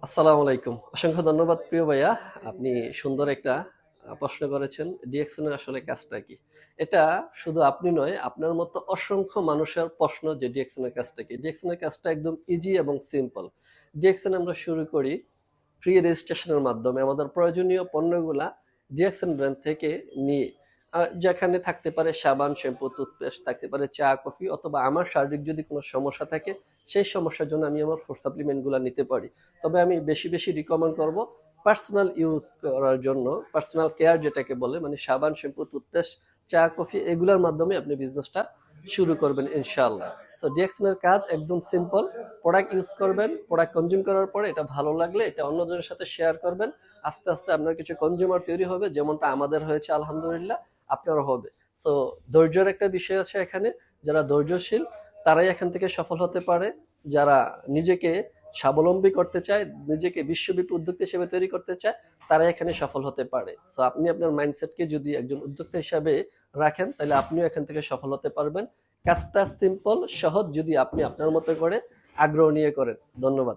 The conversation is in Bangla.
আসসালামু আলাইকুম। অসংখ্য ধন্যবাদ প্রিয় ভাইয়া। আপনি সুন্দর একটা প্রশ্ন করেছেন। ডিএকশন এর আসলে কাজটা কি? এটা শুধু আপনি নয়, আপনার মতো অসংখ্য মানুষের প্রশ্ন যে ডিএকশন এর কাজটা কি? ডিএকশন এর কাজটা একদম ইজি এবং সিম্পল। ডিএকশন আমরা শুরু করি প্রি রেজিস্ট্রেশনের মাধ্যমে আমাদের প্রয়োজনীয় পণ্যগুলা ডিএকশন ব্র্যান্ড থেকে নিয়ে যেখানে থাকতে পারে সাবান, শ্যাম্পু, টুথপেস্ট, থাকতে পারে চা, কফি, অথবা আমার শারীরিক যদি কোনো সমস্যা থাকে সেই সমস্যার জন্য আমি আমার ফুড সাপ্লিমেন্টগুলো নিতে পারি। তবে আমি বেশি বেশি রিকমেন্ড করব পার্সোনাল ইউজ করার জন্য, পার্সোনাল কেয়ার যেটাকে বলে, মানে সাবান, শ্যাম্পু, টুথপেস্ট, চা, কফি এগুলোর মাধ্যমে আপনি বিজনেসটা শুরু করবেন ইনশাআল্লাহ। সো ডিএকশন এর কাজ একদম সিম্পল। প্রোডাক্ট ইউজ করবেন, প্রোডাক্ট কনজিউম করার পরে এটা ভালো লাগলে এটা অন্যজনের সাথে শেয়ার করবেন। আস্তে আস্তে আপনার কিছু কনজিউমার তৈরি হবে, যেমনটা আমাদের হয়েছে আলহামদুলিল্লাহ, আপনারও হবে। সো ধৈর্যের একটা বিষয় আছে এখানে। যারা ধৈর্যশীল তারাই এখান থেকে সফল হতে পারে। যারা নিজেকে স্বাবলম্বী করতে চায়, নিজেকে বিশ্বব্যাপী উদ্যোক্তা হিসেবে তৈরি করতে চায়, তারা এখানে সফল হতে পারে। সো আপনি আপনার মাইন্ডসেটকে যদি একজন উদ্যোক্তা হিসাবে রাখেন, তাহলে আপনিও এখান থেকে সফল হতে পারবেন। কাজটা সিম্পল, সহজ, যদি আপনি আপনার মতো করে আগ্রহ নিয়ে করেন। ধন্যবাদ।